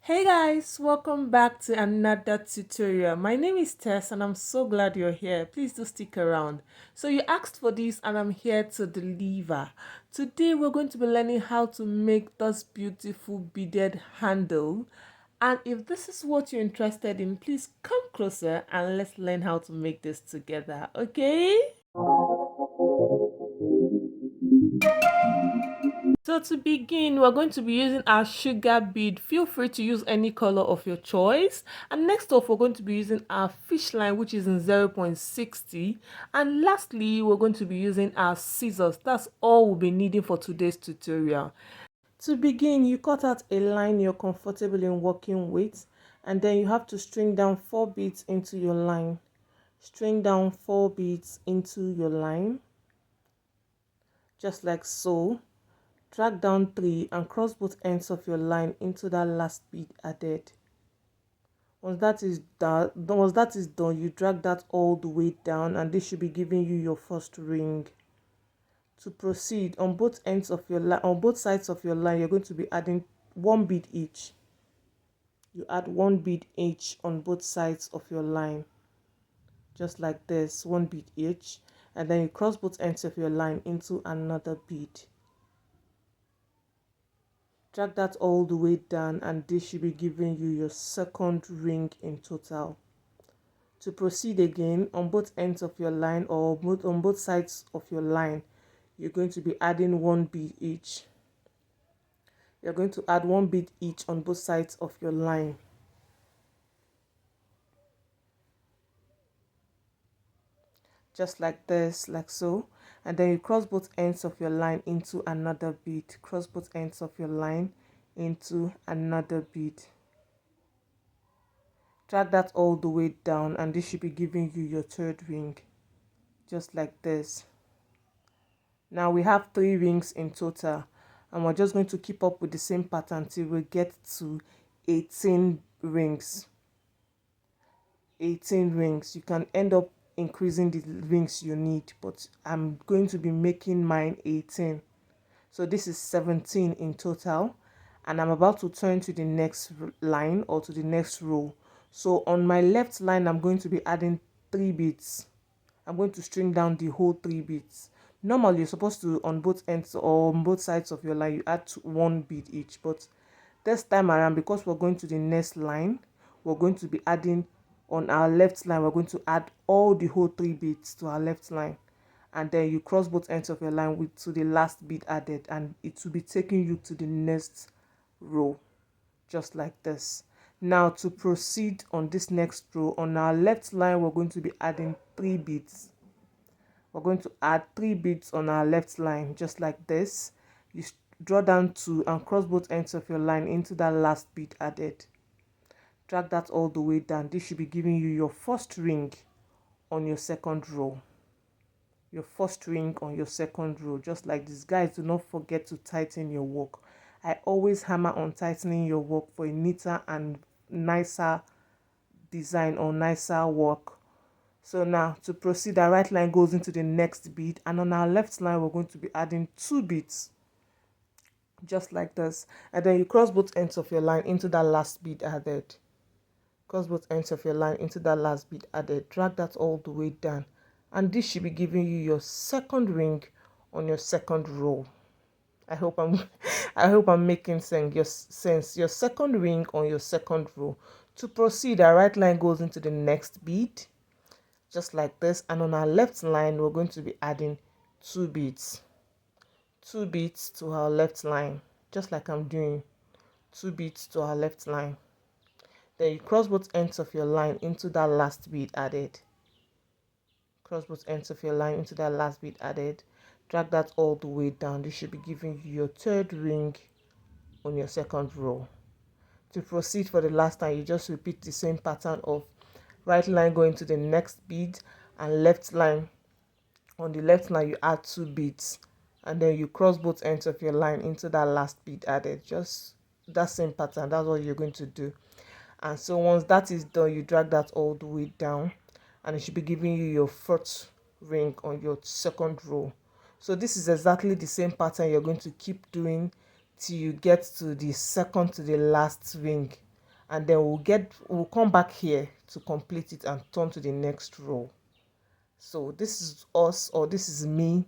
Hey guys, welcome back to another tutorial. My name is Tess and I'm so glad you're here. Please do stick around. So you asked for this and I'm here to deliver. Today we're going to be learning how to make this beautiful beaded handle. And if this is what you're interested in, please come closer and let's learn how to make this together, okay? So to begin, we're going to be using our sugar bead. Feel free to use any color of your choice. And next off, we're going to be using our fish line, which is in 0.60. And lastly, we're going to be using our scissors. That's all we'll be needing for today's tutorial. To begin, you cut out a line you're comfortable in working with. And then you have to string down 4 beads into your line. String down 4 beads into your line. Just like so. Drag down 3 and cross both ends of your line into that last bead added. Once that is done, you drag that all the way down and this should be giving you your first ring. To proceed, on both ends of your line, on both sides of your line, you're going to be adding 1 bead each. You add 1 bead each on both sides of your line. Just like this, 1 bead each, and then you cross both ends of your line into another bead. Drag that all the way down and this should be giving you your second ring in total. To proceed again, on both ends of your line or on both sides of your line, you're going to be adding 1 bead each. You're going to add 1 bead each on both sides of your line. Just like this, like so. And then you cross both ends of your line into another bead. Cross both ends of your line into another bead. Drag that all the way down and this should be giving you your third ring. Just like this. Now we have 3 rings in total and we're just going to keep up with the same pattern till we get to 18 rings. 18 rings. You can end up increasing the rings you need, but I'm going to be making mine 18. So this is 17 in total and I'm about to turn to the next line or to the next row. So on my left line, I'm going to be adding 3 beads. I'm going to string down the whole 3 beads. Normally, you're supposed to, on both ends or on both sides of your line, you add 1 bead each. But this time around, because we're going to the next line, we're going to be adding, on our left line, we're going to add all the whole 3 beads to our left line. And then you cross both ends of your line to the last bead added. And it will be taking you to the next row. Just like this. Now to proceed on this next row, on our left line, we're going to be adding 3 beads. We're going to add 3 beads on our left line, just like this. You draw down 2 and cross both ends of your line into that last bead added. Drag that all the way down. This should be giving you your first ring on your second row. Your first ring on your second row, just like this. Guys, do not forget to tighten your work. I always hammer on tightening your work for a neater and nicer design or nicer work. So now to proceed, our right line goes into the next bead and on our left line we're going to be adding 2 beads, just like this. And then you cross both ends of your line into that last bead added. Cross both ends of your line into that last bead added. Drag that all the way down and this should be giving you your second ring on your second row. I hope I'm making sense. Your second ring on your second row. To proceed, our right line goes into the next bead, just like this, and on our left line we're going to be adding 2 beads. 2 beads to our left line, just like I'm doing. 2 beads to our left line. Then you cross both ends of your line into that last bead added. Cross both ends of your line into that last bead added. Drag that all the way down. This should be giving you your third ring on your second row. To proceed for the last time, you just repeat the same pattern of right line going to the next bead and left line. On the left line, you add 2 beads and then you cross both ends of your line into that last bead added. Just that same pattern. That's what you're going to do. And so once that is done, you drag that all the way down and it should be giving you your first ring on your second row. So this is exactly the same pattern you're going to keep doing till you get to the second to the last ring and then we'll come back here to complete it and turn to the next row. So this is us, or this is me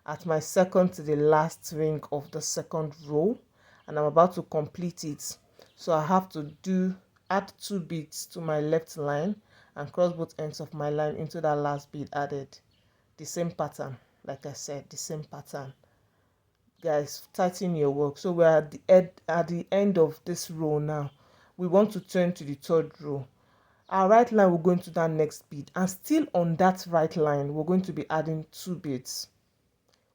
at my second to the last ring of the second row, and I'm about to complete it. So I have to add 2 beads to my left line and cross both ends of my line into that last bead added. The same pattern, like I said, the same pattern. Guys, tighten your work. So we're at the end of this row now. We want to turn to the third row. Our right line will go into that next bead, and still on that right line we're going to be adding 2 beads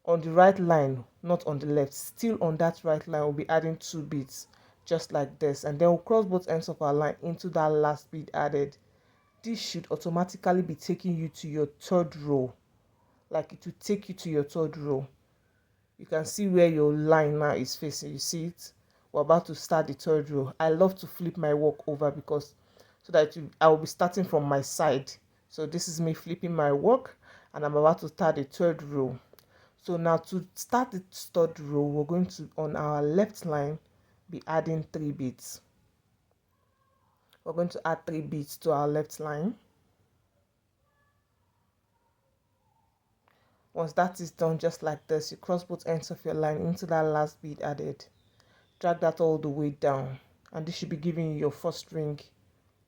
on the right line, not on the left. Still on that right line we'll be adding 2 beads, just like this, and then we'll cross both ends of our line into that last bead added. This should automatically be taking you to your third row. Like, it will take you to your third row. You can see where your line now is facing. You see it? We're about to start the third row. I love to flip my work over because so that I will be starting from my side. So this is me flipping my work, and I'm about to start the third row. So now to start the third row, we're going to, on our left line, be adding 3 beads. We're going to add 3 beads to our left line. Once that is done, just like this, you cross both ends of your line into that last bead added. Drag that all the way down, and this should be giving you your first ring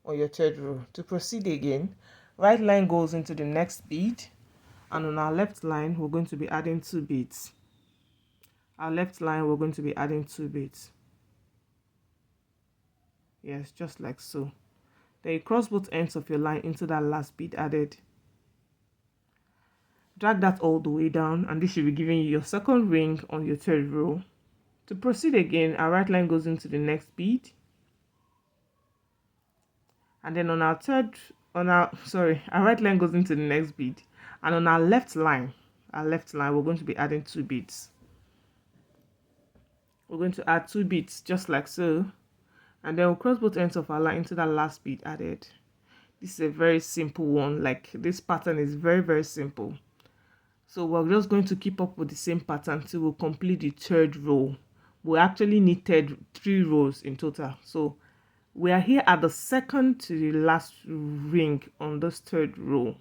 on your third row. To proceed again, right line goes into the next bead, and on our left line we're going to be adding 2 beads. Our left line we're going to be adding 2 beads. Yes, just like so. Then you cross both ends of your line into that last bead added. Drag that all the way down, and this should be giving you your second ring on your third row. To proceed again, our right line goes into the next bead, and then on our our right line goes into the next bead, and on our left line we're going to be adding 2 beads. We're going to add 2 beads just like so, and then we'll cross both ends of our line into that last bead added. This is a very simple one. Like, this pattern is very, very simple. So we're just going to keep up with the same pattern till we'll complete the third row. We actually need 3 rows in total. So we are here at the second to the last ring on this third row.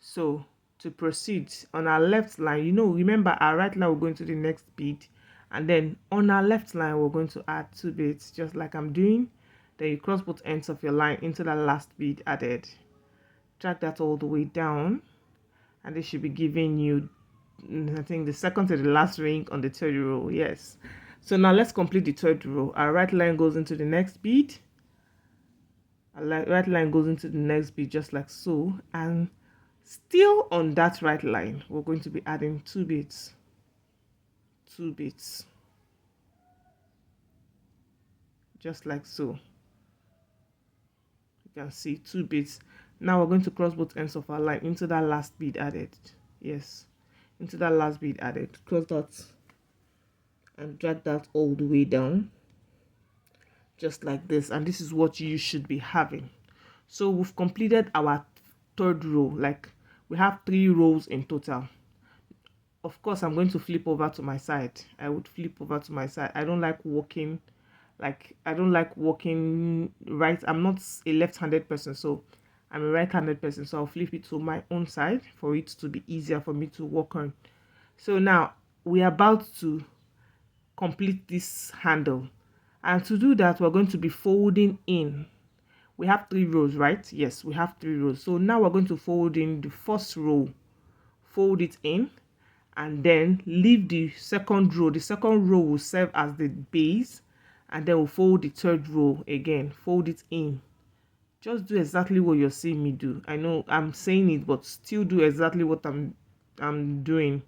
So to proceed, on our left line, remember our right line, we're going to the next bead, and then on our left line we're going to add 2 beads, just like I'm doing. Then you cross both ends of your line into the last bead added. Drag that all the way down, and this should be giving you, I think, the second to the last ring on the third row. Yes. So now let's complete the third row. Our right line goes into the next bead. Our right line goes into the next bead, just like so, and still on that right line we're going to be adding 2 beads. 2 beads, just like so. You can see 2 beads. Now we're going to cross both ends of our line into that last bead added. Yes, into that last bead added. Cross that and drag that all the way down, just like this, and this is what you should be having. So we've completed our third row. Like, we have 3 rows in total. Of course, I'm going to flip over to my side. I would flip over to my side. I don't like walking right. I'm not a left-handed person, so I'm a right-handed person, so I'll flip it to my own side for it to be easier for me to walk on. So now we're about to complete this handle, and to do that we're going to be folding in. We have 3 rows, right? Yes, we have 3 rows. So now we're going to fold in the first row, fold it in, and then leave the second row. The second row will serve as the base, and then we'll fold the third row again, fold it in. Just do exactly what you're seeing me do. I know I'm saying it, but still do exactly what I'm doing.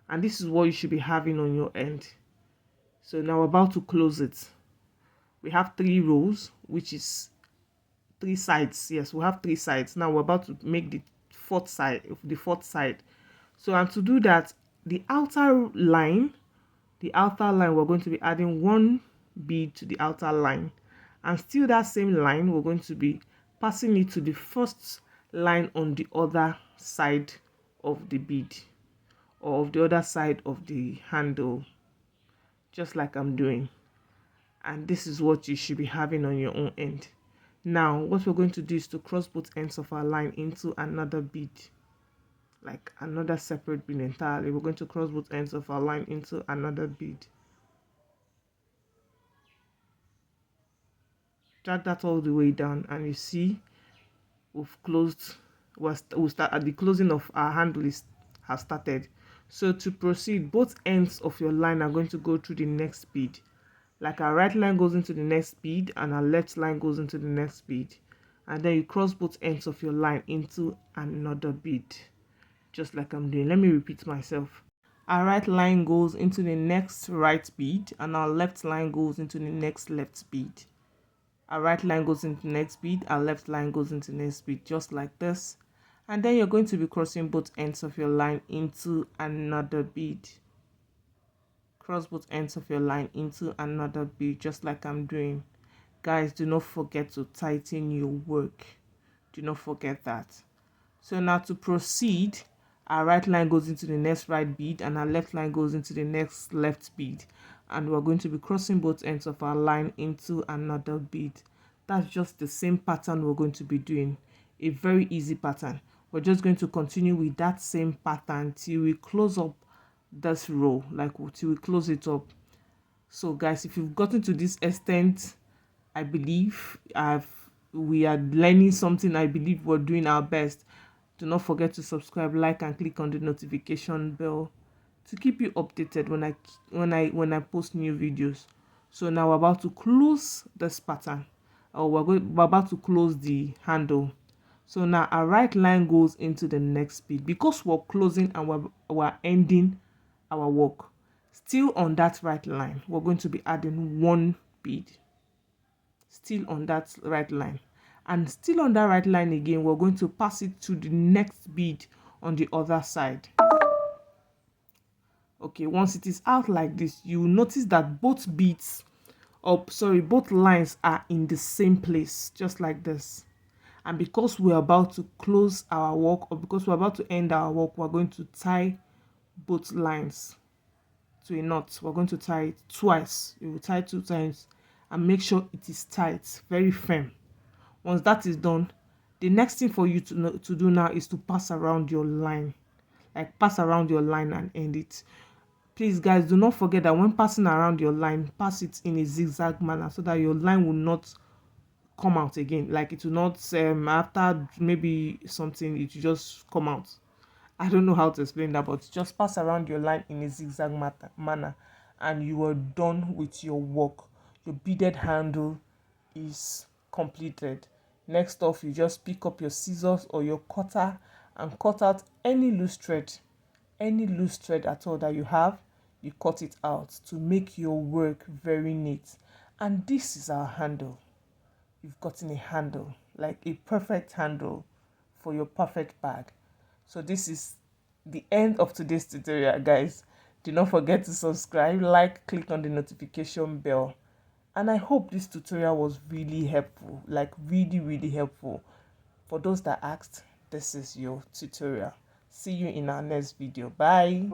And this is what you should be having on your end. So now we're about to close it. We have 3 rows, which is 3 sides. Yes, we have 3 sides. Now we're about to make the fourth side. So, and to do that, the outer line we're going to be adding 1 bead to the outer line, and still that same line we're going to be passing it to the first line on the other side of the bead, or of the other side of the handle, just like I'm doing. and this is what you should be having on your own end. Now what we're going to do is to cross both ends of our line into another bead, like another separate bead entirely. We're going to cross both ends of our line into another bead. Drag that all the way down, and you see we've closed. We'll start at the closing of our handle has started. So to proceed, both ends of your line are going to go through the next bead. Like our right line goes into the next bead and our left line goes into the next bead, and then you cross both ends of your line into another bead, just like I'm doing. Let me repeat myself. Our right line goes into the next right bead and our left line goes into the next left bead. Our right line goes into the next bead, our left line goes into the next bead, just like this. And then you're going to be crossing both ends of your line into another bead. Cross both ends of your line into another bead, just like I'm doing. Guys, do not forget to tighten your work. Do not forget that. So now to proceed, our right line goes into the next right bead and our left line goes into the next left bead, and we're going to be crossing both ends of our line into another bead. That's just the same pattern we're going to be doing. A very easy pattern. We're just going to continue with that same pattern till we close up this row, like till we close it up. So guys, if you've gotten to this extent, I believe we are learning something. I believe we're doing our best. Do not forget to subscribe, like, and click on the notification bell to keep you updated when I post new videos. So now we're about to close this pattern, or we're about to close the handle. So now our right line goes into the next bead because we're closing and we're ending our work. Still on that right line, we're going to be adding one bead. Still on that right line, and still on that right line again, we're going to pass it to the next bead on the other side. Okay, once it is out like this, you will notice that both lines are in the same place, just like this. And because we're about to close our work, or because we're about to end our work, we're going to tie both lines to a knot. We're going to tie it twice. You will tie 2 times and make sure it is tight, very firm. Once that is done, the next thing for you to do now is to pass around your line. Like pass around your line and end it. Please guys, do not forget that when passing around your line, pass it in a zigzag manner so that your line will not come out again. Like it will not after maybe something, it will just come out. I don't know how to explain that, but just pass around your line in a zigzag manner and you are done with your work. Your beaded handle is completed. Next off, you just pick up your scissors or your cutter and cut out any loose thread at all that you have. You cut it out to make your work very neat. And this is our handle. You've gotten a handle, like a perfect handle for your perfect bag. So this is the end of today's tutorial, guys. Do not forget to subscribe, like, click on the notification bell. And I hope this tutorial was really helpful, like really helpful. For those that asked, this is your tutorial. See you in our next video. Bye.